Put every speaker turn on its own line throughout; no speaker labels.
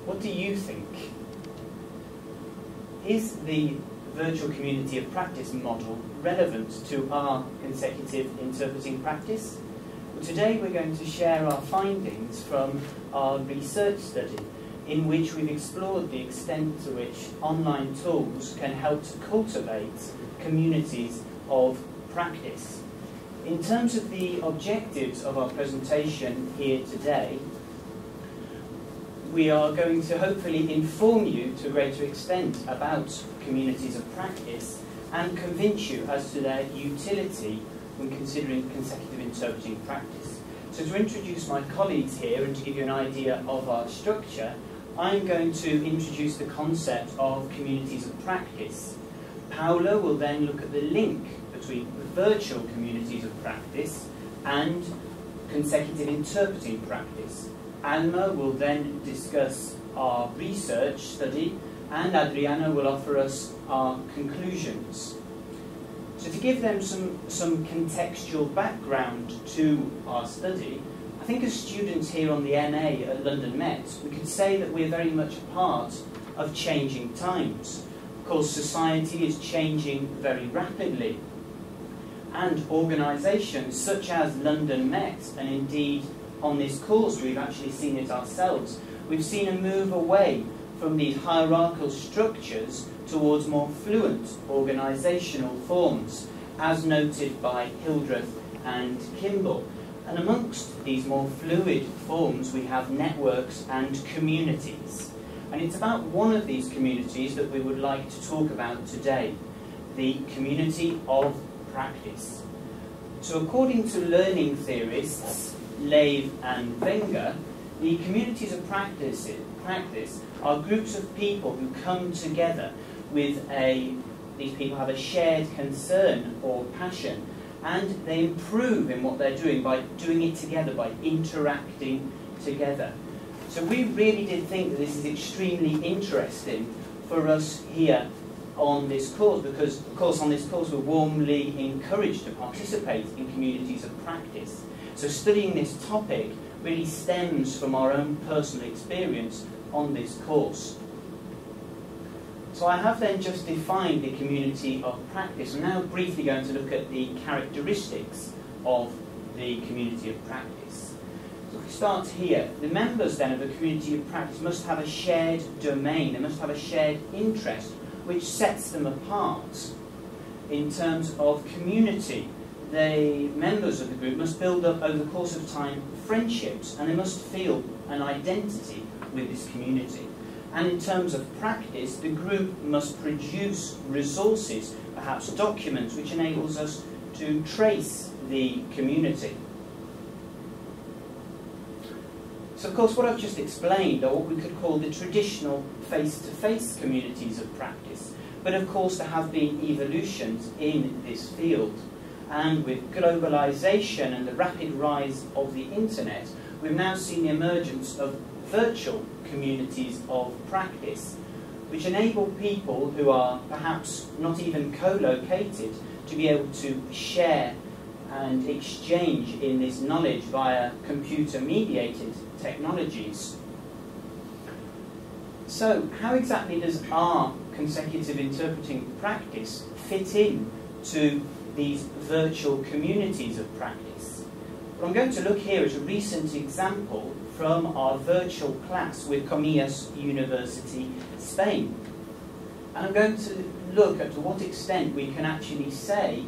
What do you think? Is the virtual community of practice model relevant to our consecutive interpreting practice? Well, today we're going to share our findings from our research study, in which we've explored the extent to which online tools can help to cultivate communities of practice. In terms of the objectives of our presentation here today, we are going to hopefully inform you to a greater extent about communities of practice and convince you as to their utility when considering consecutive interpreting practice. So to introduce my colleagues here and to give you an idea of our structure, I'm going to introduce the concept of communities of practice. Paula will then look at the link between virtual communities of practice and consecutive interpreting practice. Alma will then discuss our research study, and Adriana will offer us our conclusions. So to give them some contextual background to our study, I think as students here on the MA at London Met, we could say that we're very much a part of changing times. Of course, society is changing very rapidly, and organisations such as London Met, and indeed on this course we've actually seen it ourselves, we've seen a move away from these hierarchical structures towards more fluent organisational forms, as noted by Hildreth and Kimball. And amongst these more fluid forms we have networks and communities. And it's about one of these communities that we would like to talk about today, the community of practice. So according to learning theorists Lave and Wenger, the communities of practice are groups of people who come together with these people have a shared concern or passion, and they improve in what they're doing by doing it together, by interacting together. So we really did think that this is extremely interesting for us here on this course, because of course on this course we're warmly encouraged to participate in communities of practice. So studying this topic really stems from our own personal experience on this course. So I have then just defined the community of practice. I'm now briefly going to look at the characteristics of the community of practice. So if we start here, the members then of a community of practice must have a shared domain, they must have a shared interest which sets them apart. In terms of community, the members of the group must build up over the course of time friendships, and they must feel an identity with this community. And in terms of practice, the group must produce resources, perhaps documents, which enables us to trace the community. So of course what I've just explained are what we could call the traditional face-to-face communities of practice. But of course there have been evolutions in this field. And with globalisation and the rapid rise of the internet, we've now seen the emergence of virtual communities of practice, which enable people who are perhaps not even co-located to be able to share and exchange in this knowledge via computer-mediated technologies. So, how exactly does our consecutive interpreting practice fit in to these virtual communities of practice? Well, I'm going to look here at a recent example from our virtual class with Comillas University, Spain. And I'm going to look at to what extent we can actually say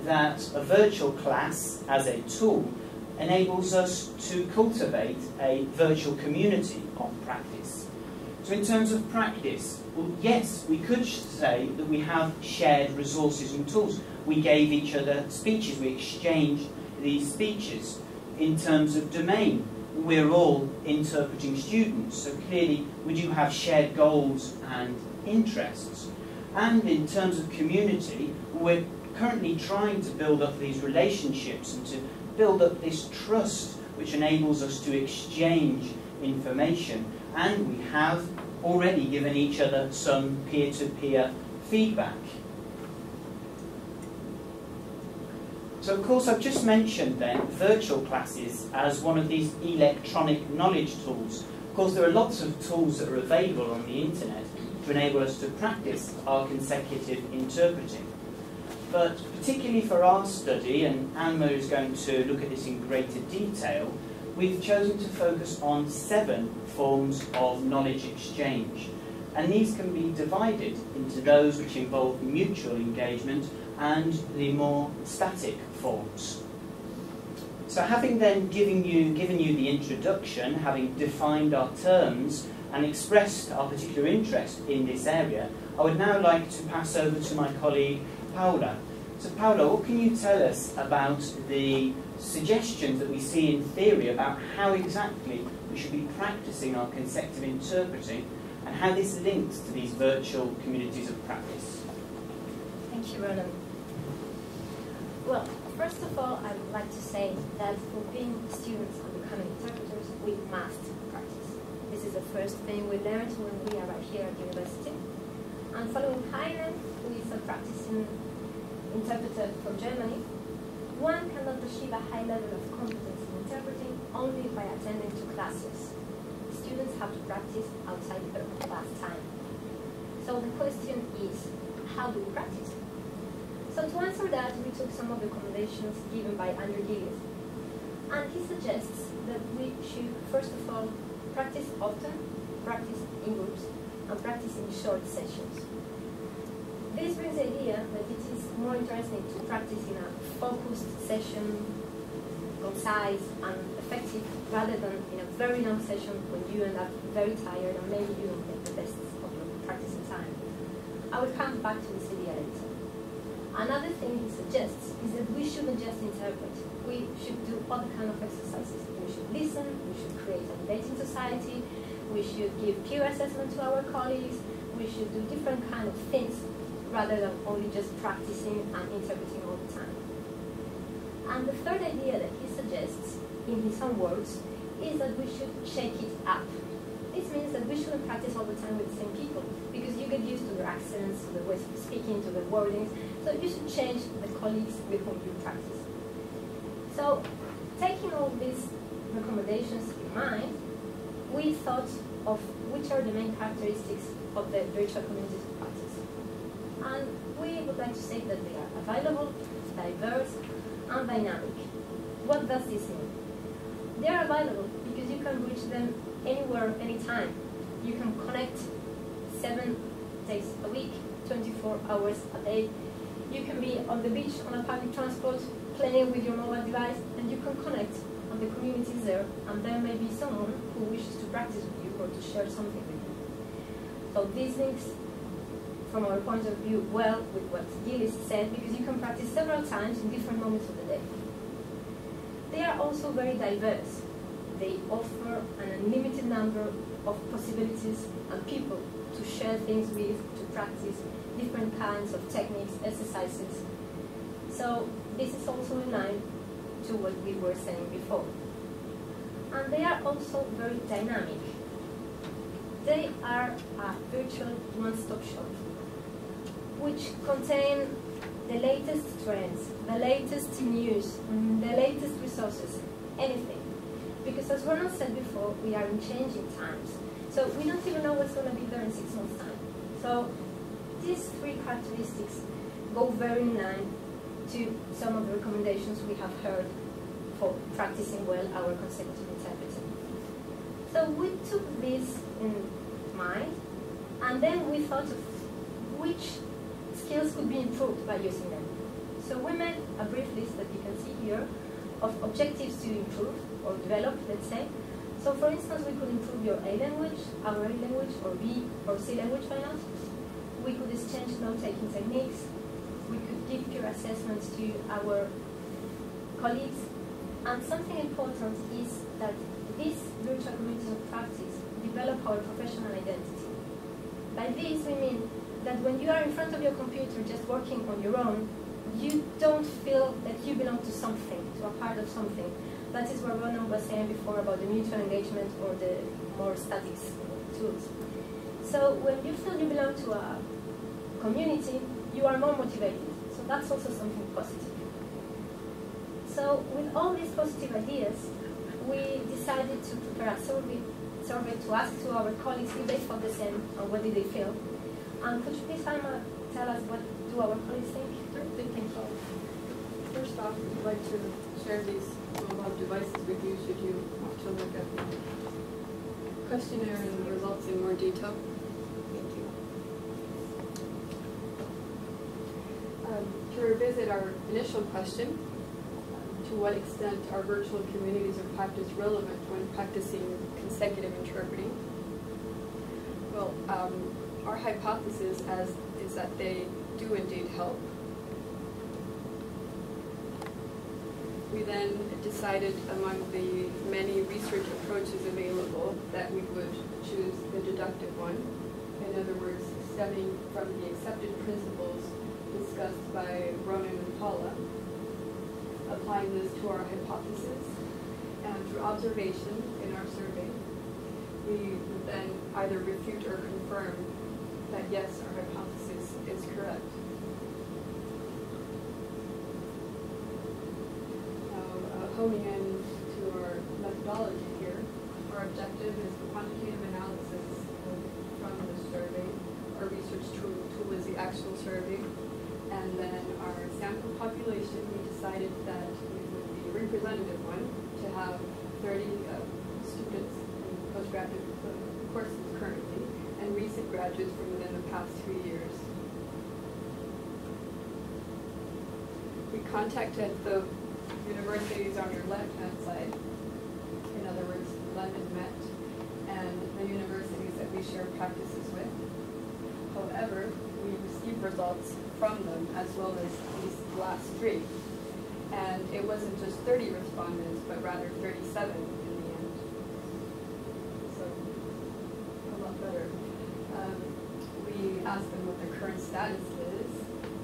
that a virtual class as a tool enables us to cultivate a virtual community of practice. So in terms of practice, well, yes, we could say that we have shared resources and tools. We gave each other speeches, we exchanged these speeches. In terms of domain, we're all interpreting students, so clearly we do have shared goals and interests. And in terms of community, we're currently trying to build up these relationships and to build up this trust which enables us to exchange information, and we have already given each other some peer-to-peer feedback. So So of course I've just mentioned then virtual classes as one of these electronic knowledge tools. Of course there are lots of tools that are available on the internet to enable us to practice our consecutive interpreting. But particularly for our study, and Alma is going to look at this in greater detail, we've chosen to focus on 7 forms of knowledge exchange. And these can be divided into those which involve mutual engagement and the more static forms. So having then given you the introduction, having defined our terms and expressed our particular interest in this area, I would now like to pass over to my colleague Paula. So Paula, what can you tell us about the suggestions that we see in theory about how exactly we should be practicing our consecutive interpreting and how this links to these virtual communities of practice?
Thank you, Ronan. Well, first of all, I would like to say that for being students and becoming interpreters, we must practice. This is the first thing we learned when we arrived here at university. And following Heine, who is a practicing interpreter from Germany, one cannot achieve a high level of competence in interpreting only by attending to classes. Students have to practice outside their class time. So the question is, how do we practice? So to answer that, we took some of the recommendations given by Andrew Gillis. And he suggests that we should, first of all, practice often, practice in groups, and practice in short sessions. This brings the idea that it is more interesting to practice in a focused session, concise and effective, rather than in a very long session when you end up very tired and maybe you don't get the best of your practicing time. I will come back to this idea later. Another thing he suggests is that we shouldn't just interpret. We should do other kind of exercises. We should listen, we should create a debating society, we should give peer assessment to our colleagues, we should do different kind of things rather than only just practicing and interpreting all the time. And the third idea that he suggests, in his own words, is that we should shake it up. This means that we shouldn't practice all the time with the same people, because you get used to their accents, to the ways of speaking, to the wordings, so you should change the colleagues with whom you practice. So, taking all these recommendations in mind, we thought of which are the main characteristics of the virtual communities of practice. And we would like to say that they are available, diverse, and dynamic. What does this mean? They are available because you can reach them anywhere, anytime. You can connect 7 days a week, 24 hours a day. You can be on the beach, on a public transport, playing with your mobile device, and you can connect on the communities there, and there may be someone who wishes to practice with you or to share something with you. So this links, from our point of view, well with what Gillis said, because you can practice several times in different moments of the day. They are also very diverse. They offer an unlimited number of possibilities and people to share things with, to practice different kinds of techniques, exercises. So this is also in line to what we were saying before. And they are also very dynamic. They are a virtual one-stop shop, which contain the latest trends, the latest news, the latest resources, anything. Because as Ronan said before, we are in changing times. So we don't even know what's going to be there in 6 months' time. So these 3 characteristics go very in line to some of the recommendations we have heard for practicing well our consecutive interpreting. So we took this in mind, and then we thought of which skills could be improved by using them. So we made a brief list that you can see here of objectives to improve or develop, let's say. So for instance, we could improve your A language, our A language, or B or C language by now. We could exchange note-taking techniques. We could give peer assessments to our colleagues. And something important is that this virtual community of practice develop our professional identity. By this we mean that when you are in front of your computer just working on your own, you don't feel that you belong to something, to a part of something. That is what Ronan was saying before about the mutual engagement or the more static tools. So when you feel you belong to a community, you are more motivated. So that's also something positive. So with all these positive ideas, we decided to prepare a survey to ask to our colleagues if they felt the same and what did they feel. And could you please, Alma, tell us what do our colleagues think? Thank you.
First off, we'd like to share these mobile devices with you should you want to look at the questionnaire and the results in more detail.
Thank you.
To revisit our initial question, to what extent are virtual communities of practice relevant when practicing consecutive interpreting? Well, our hypothesis is that they do indeed help. We then decided among the many research approaches available that we would choose the deductive one. In other words, stemming from the accepted principles discussed by Ronan and Paula, applying this to our hypothesis, and through observation in our survey, we would then either refute or confirm that yes, our hypothesis is correct. Honing in to our methodology here, our objective is the quantitative analysis from the survey. Our research tool is the actual survey. And then our sample population, we decided that it would be a representative one to have 30 students in postgraduate courses currently and recent graduates from within the past 2 years. We contacted the universities on your left-hand side, in other words, London Met, and the universities that we share practices with. However, we received results from them as well as these last 3. And it wasn't just 30 respondents, but rather 37 in the end. So, a lot better. We asked them what their current status is,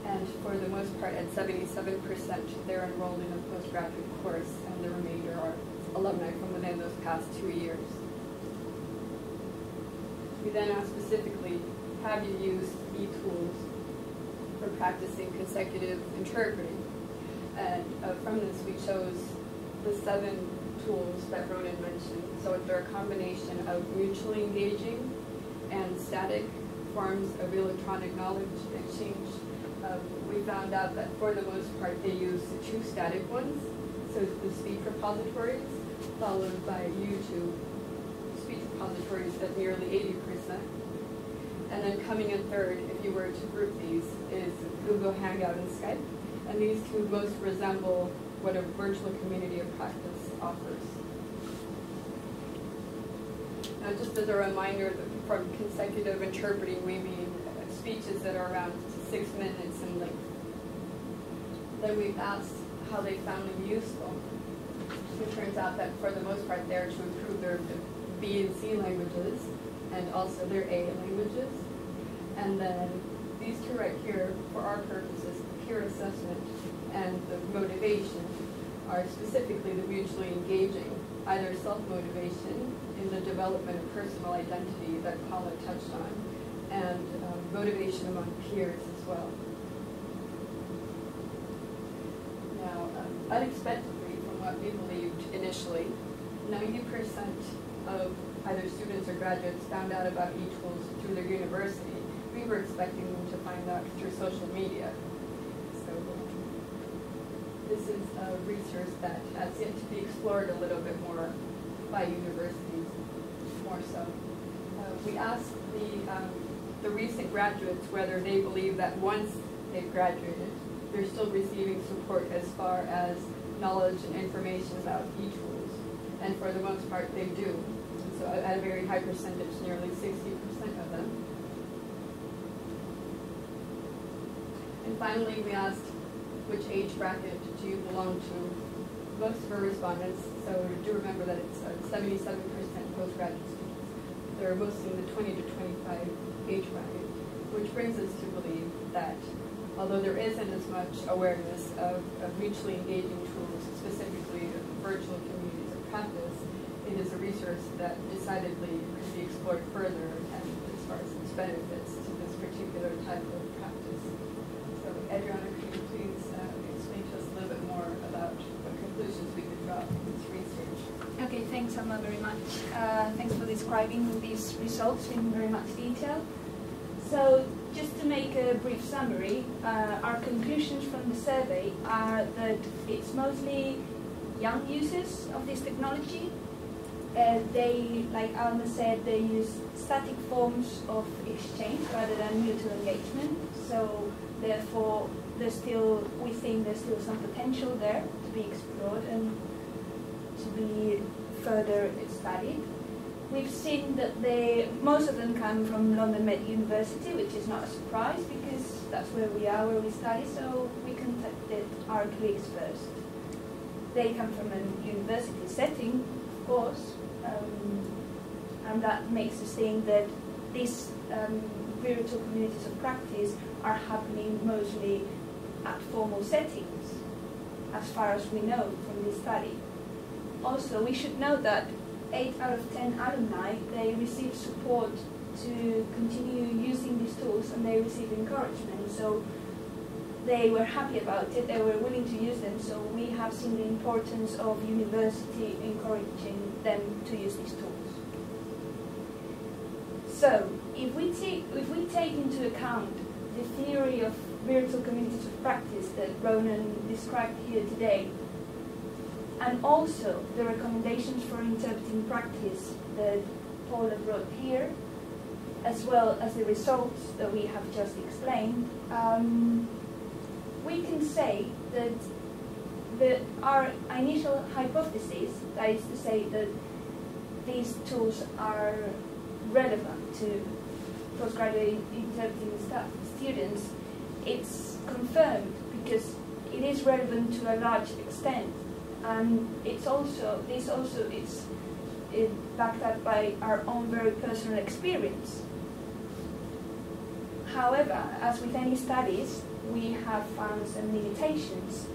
and for the most part, at 77%, they're enrolled in a postgraduate course, and the remainder are alumni from within those past 2 years. We then asked specifically, have you used e-tools for practicing consecutive interpreting? And from this, we chose the 7 tools that Ronan mentioned. So they're a combination of mutually engaging and static forms of electronic knowledge exchange. We found out that for the most part they use 2 static ones, so the speech repositories, followed by YouTube speech repositories at nearly 80%. And then coming in third, if you were to group these, is Google Hangout and Skype. And these 2 most resemble what a virtual community of practice offers. Now, just as a reminder, from consecutive interpreting, we mean speeches that are around 6 minutes in length. Then we've asked how they found them useful. It turns out that for the most part they're to improve their B and C languages and also their A languages. And then these 2 right here, for our purposes, peer assessment and the motivation, are specifically the mutually engaging, either self-motivation in the development of personal identity that Paula touched on, and motivation among peers as well. Now, unexpectedly, from what we believed initially, 90% of either students or graduates found out about e-tools through their university. We were expecting them to find out through social media. So this is research that has yet to be explored a little bit more by universities, more so. We asked the recent graduates whether they believe that once they've graduated, they're still receiving support as far as knowledge and information about e-tools. And for the most part, they do. And so at a very high percentage, nearly 60% of them. And finally, we asked which age bracket do you belong to. Most of our respondents, so do remember that it's 77% postgraduate students. They're mostly in the 20 to 25 age bracket, which brings us to believe that although there isn't as much awareness of mutually engaging tools, specifically virtual communities of practice, it is a resource that decidedly could be explored further and as far as its benefits to this particular type of practice. So Adriana, could you please explain to us a little bit more about what
Alma very much. Thanks for describing these results in very much detail. So, just to make a brief summary, our conclusions from the survey are that it's mostly young users of this technology. They, like Alma said, they use static forms of exchange rather than mutual engagement. So, therefore, we think there's still some potential there to be explored and to be further studied. We've seen that most of them come from London Met University, which is not a surprise because that's where we are, where we study, so we contacted our colleagues first. They come from a university setting, of course, and that makes us think that these virtual communities of practice are happening mostly at formal settings, as far as we know from this study. Also, we should note that 8 out of 10 alumni, they receive support to continue using these tools and they receive encouragement. So they were happy about it, they were willing to use them, so we have seen the importance of university encouraging them to use these tools. So, if we take into account the theory of virtual communities of practice that Ronan described here today, and also the recommendations for interpreting practice that Paula brought here, as well as the results that we have just explained, we can say that our initial hypothesis, that is to say that these tools are relevant to postgraduate interpreting students, it's confirmed because it is relevant to a large extent, and it's backed up by our own very personal experience. However, as with any studies, we have found some limitations.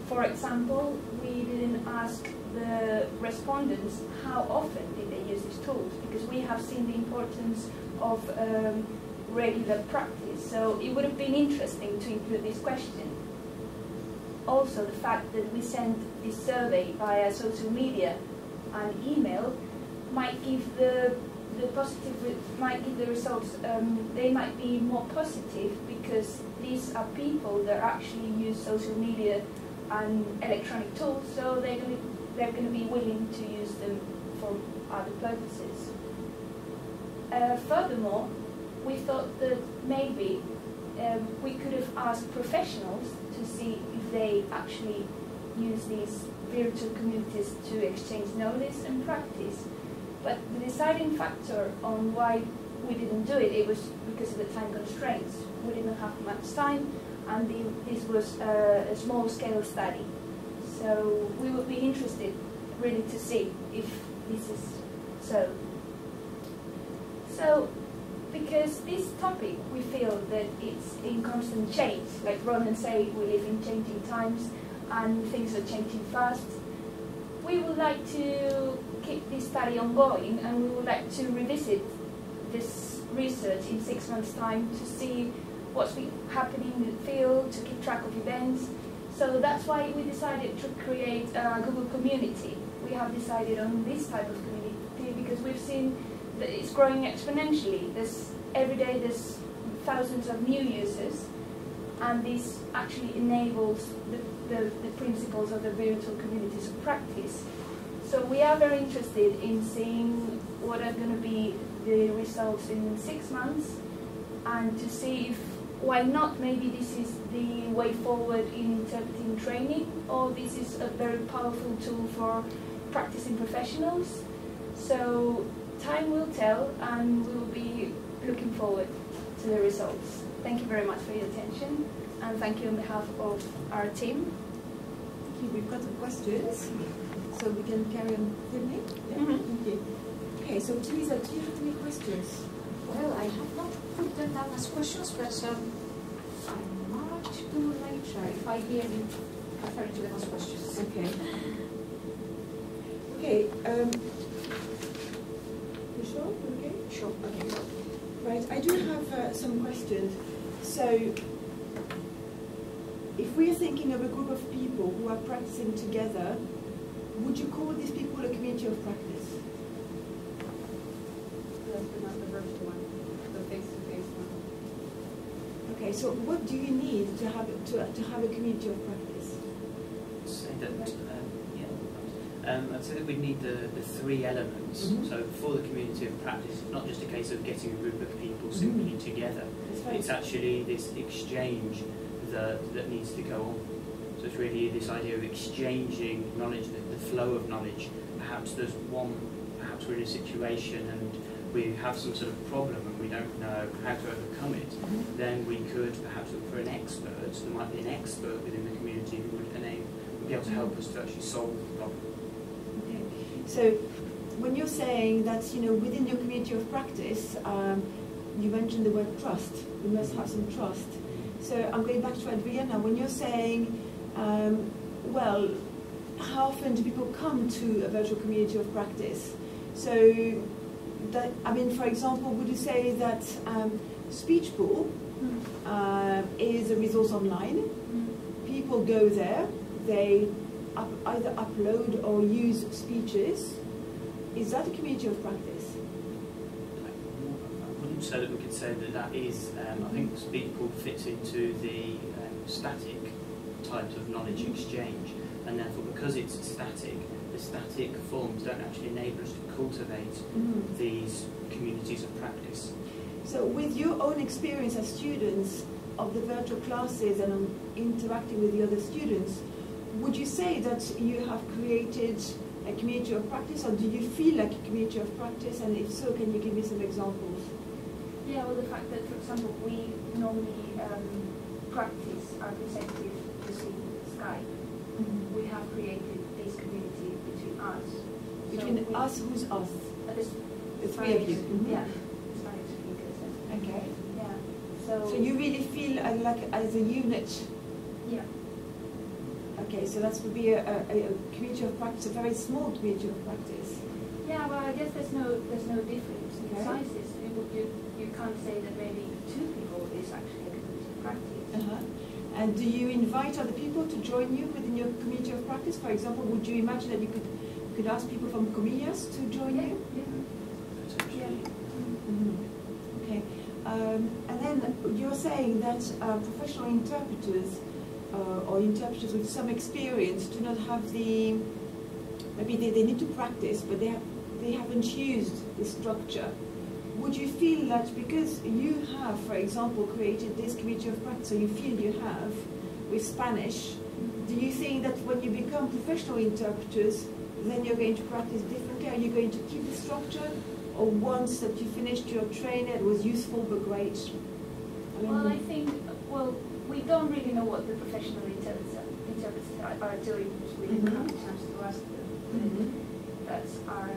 For example, we didn't ask the respondents how often did they use these tools, because we have seen the importance of regular practice, so it would have been interesting to include this question. Also, the fact that we sent this survey via social media and email might give the results, they might be more positive because these are people that actually use social media and electronic tools, so they're going to be willing to use them for other purposes. Furthermore, we thought that maybe we could have asked professionals to see if they actually use these virtual communities to exchange knowledge and practice. But the deciding factor on why we didn't do it, it was because of the time constraints. We didn't have much time, and this was a small-scale study. So we would be interested really to see if this is so. So, because this topic, we feel that it's in constant change. Like Ronan said, we live in changing times and things are changing fast. We would like to keep this study ongoing, and we would like to revisit this research in 6 months' time to see what's happening in the field, to keep track of events. So that's why we decided to create a Google community. We have decided on this type of community because we've seen that it's growing exponentially. Every day there's thousands of new users, and this actually enables the principles of the virtual communities of practice. So we are very interested in seeing what are going to be the results in 6 months, and to see if, why not, maybe this is the way forward in interpreting training, or this is a very powerful tool for practicing professionals. So time will tell, and we will be looking forward to the results. Thank you very much for your attention, and thank you on behalf of our team.
Thank you. We've got some questions, so we can carry on filming. Yeah. Thank you. Okay, so Teresa, do you have any questions?
Well, I have not put them down as questions, but I'm not too later if I hear you referring to them as questions.
Okay. Okay. You sure? Okay.
Sure.
Okay. Right. I do have some questions. So, if we're thinking of a group of people who are practicing together, would you call these people a community of practice?
Yes, but not the virtual one, the face-to-face one.
Okay, so what do you need to have a community of practice?
Say that, I'd say that we need the three elements.
Mm-hmm.
So for the community of practice, it's not just a case of getting a group of people simply together.
Right.
It's actually this exchange that needs to go on. So it's really this idea of exchanging knowledge, the flow of knowledge. Perhaps perhaps we're in a situation and we have some sort of problem and we don't know how to overcome it, then we could perhaps look for an expert. There might be an expert within the community who would be able to help us to actually solve the problem.
Okay. So when you're saying that, within your community of practice, you mentioned the word trust. You must have some trust. So I'm going back to Adriana. When you're saying, well, how often do people come to a virtual community of practice? So that, for example, would you say that Speech Pool is a resource online? People go there, they either upload or use speeches. Is that a community of practice?
I wouldn't say that we could say that is. I think Speech Pool fits into the static types of knowledge exchange, and therefore because it's static, the static forms don't actually enable us to cultivate these communities of practice.
So with your own experience as students of the virtual classes and interacting with the other students, would you say that you have created a community of practice, or do you feel like a community of practice? And if so, can you give me some examples?
Yeah, well, the fact that, for example, we normally practice our consecutive using Skype. We have created this community between us.
Between us, who's us? The three of you.
Yeah, Spanish speakers.
Okay.
Yeah.
So you really feel like as a unit.
Yeah.
Okay, so that would be a community of practice, a very small community of practice.
Yeah, well, I guess there's no difference in sizes. You can't say that maybe 2 people is actually a community of practice.
And do you invite other people to join you within your community of practice? For example, would you imagine that you could ask people from Comillas to join you?
Yeah.
Okay. And then you're saying that professional interpreters or interpreters with some experience do not have maybe they need to practice, but they haven't used the structure. Would you feel that because you have, for example, created this community of practice, or you feel you have, with Spanish, do you think that when you become professional interpreters, then you're going to practice differently? Are you going to keep the structure? Or once that you finished your training, it was useful but great?
I think, we don't really know what the professional interpreters are doing, because we didn't have a chance to ask them. That's our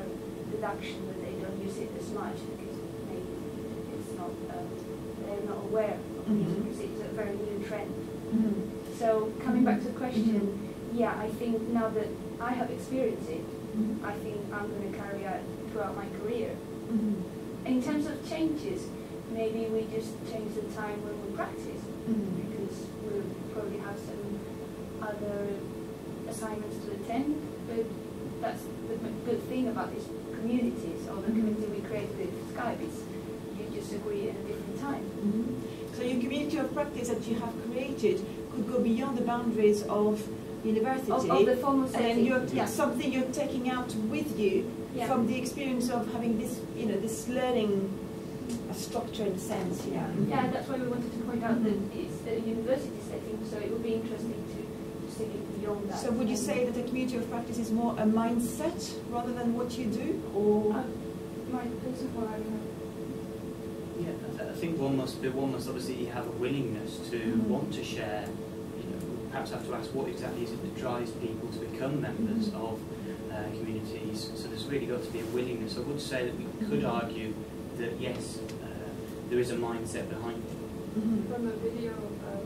deduction, that they don't use it as much because maybe it's not, they're not aware of it, because it's a very new trend. So coming back to the question, yeah, I think now that I have experienced it, I think I'm going to carry out throughout my career. In terms of changes, maybe we just change the time when we practice, because we'll probably have some other assignments to attend, but that's the good thing about these communities, or the community we create with Skype, is you just agree at a different time.
So your community of practice that you have created could go beyond the boundaries of university.
Of the formal setting.
And something you're taking out with you from the experience of having this, this learning structure in a sense.
Yeah, that's why we wanted to point out that it's a university setting, so it would be interesting to see it beyond that.
So would you say that a community of practice is more a mindset rather than what you do, or?
My principle argument.
Yeah, I think one must obviously have a willingness to want to share. Perhaps have to ask what exactly is it that drives people to become members of communities. So there's really got to be a willingness. I would say that we could argue that yes, there is a mindset behind it.
From a video of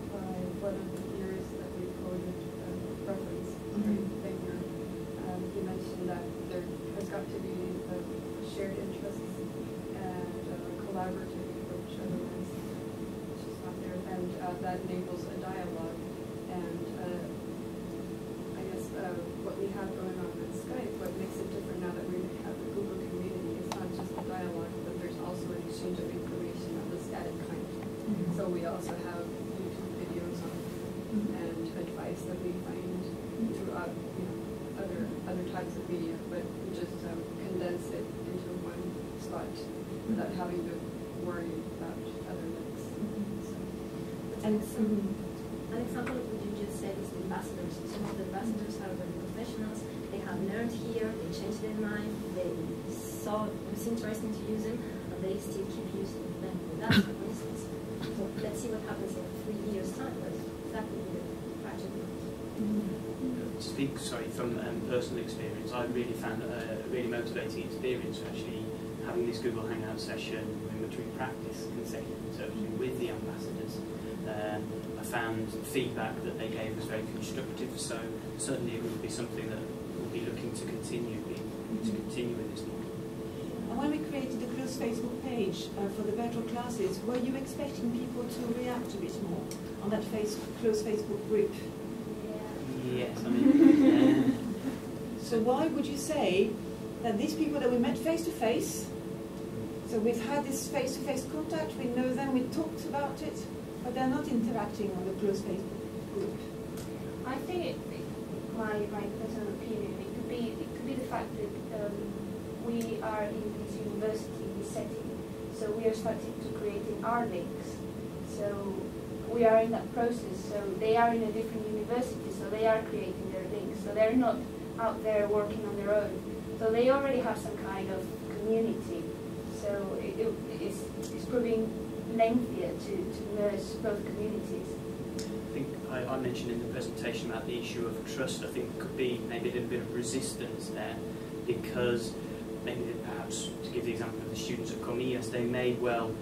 one of the peers that we quoted reference, Baker, he mentioned that there has got to be a shared interests and a collaborative approach, otherwise it's just not there, and that enables a dialogue. And I guess what we have going on with Skype what makes it different now that we have the Google community is not just the dialogue, but there's also an exchange of information of the static kind. So we also have YouTube videos on and advice that we find throughout, other types of media, but we just condense it into one spot without having to worry about other links. So.
And an example of what you just said is the ambassadors. Some of the ambassadors are very professionals. They have learned here, they changed their mind, they saw it was interesting to use them, and they still keep using them with us, for instance. So let's see what happens in 3 years' time. But that would be the project.
To speak, from personal experience, I really found a really motivating experience actually having this Google Hangout session in which we practice consecutive interpreting with the ambassadors. I found feedback that they gave was very constructive, so certainly it would be something that we'll be looking to continue with this model.
And when we created the closed Facebook page for the virtual classes, were you expecting people to react a bit more on that closed Facebook group?
Yes, I mean.
So why would you say that these people that we met face to face, so we've had this face to face contact, we know them, we talked about it, but they're not interacting on the closed Facebook group?
I think my personal opinion, it could be the fact that we are in this university setting, so we are starting to creating our links. So we are in that process. So they are in a different university, so they are creating their links. So they're not out there working on their own. So they already have some kind of community. So it's proving lengthier to merge both communities.
I think I mentioned in the presentation about the issue of trust. I think there could be maybe a little bit of resistance there, because maybe perhaps, to give the example of the students at Comillas, they may well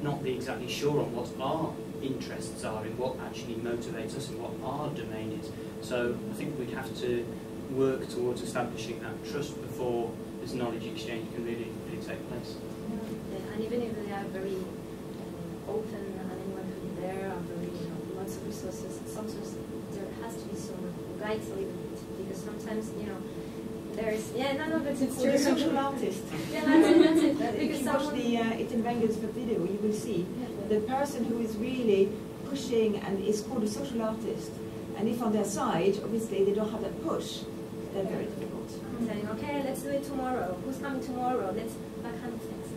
not be exactly sure on what our interests are, in what actually motivates us and what our domain is. So I think we'd have to work towards establishing that trust before this knowledge exchange can really take place.
Yeah, and even if they are very open and anyone can be there and very, lots of resources, sometimes there has to be some guides a little bit, because sometimes, there's, but it's true.
The social artist.
Yeah, that's it.
If you watch the Iten Wenger's video, you will see the person who is really pushing and is called a social artist. And if on their side, obviously, they don't have that push, they're very difficult.
Saying, okay, let's do it tomorrow. Who's coming tomorrow? That kind of things.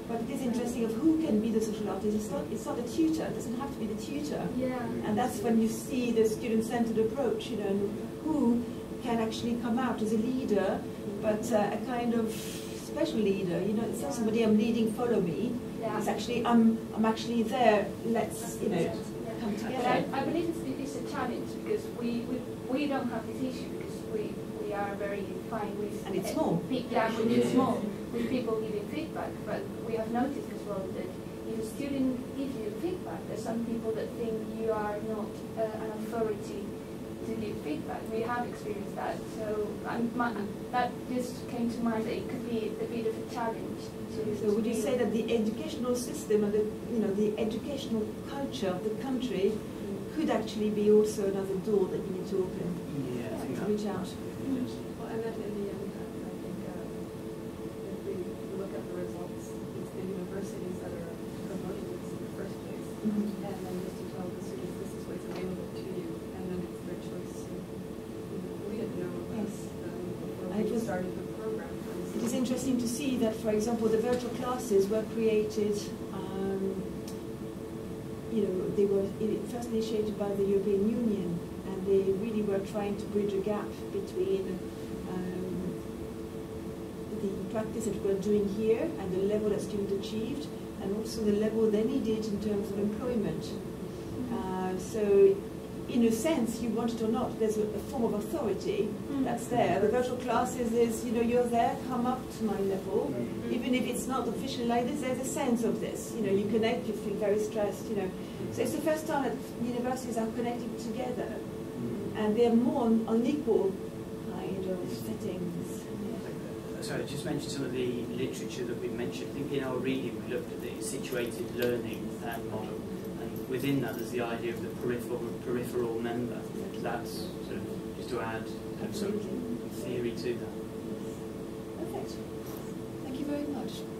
But it is interesting of who can be the social artist. It's not a tutor. It doesn't have to be the tutor.
Yeah.
And that's when you see the student-centered approach, and who can actually come out as a leader, but a kind of special leader. It's not somebody I'm leading, follow me.
Yeah.
It's actually I'm actually there. Let's come together.
But I believe it's a challenge, because we don't have this issue, because we are very fine with,
and it's small.
It's small with people giving feedback. But we have noticed as well that if a student gives you feedback, there's some people that think you are not an authority to give feedback. We have experienced that, so that just came to mind that it could be a bit of a challenge.
So would you say that the educational system and the educational culture of the country could actually be also another door that you need to open?
Yeah, I think
to
that
reach out.
Well, and then in the end, I think if we look at the results, it's the universities that are promoting this in the first place, and then just to tell the students this is what's available to you, and then it's their choice. We didn't know about before we started the program.
It is interesting to see that, for example, the virtual classes were created. They were first initiated by the European Union, and they really were trying to bridge a gap between the practice that we're doing here and the level that students achieved, and also the level they needed in terms of employment. So, in a sense, you want it or not, there's a form of authority that's there. The virtual classes is, you're there, come up to my level. Even if it's not officially like this, there's a sense of this. You connect, you feel very stressed, So it's the first time that universities are connecting together. And they're more on equal kind of settings.
So I just mentioned some of the literature that we mentioned. I think in our reading we looked at the situated learning model. Within that, there's the idea of the peripheral member. That's sort of just to add some theory to that.
Thank you very much.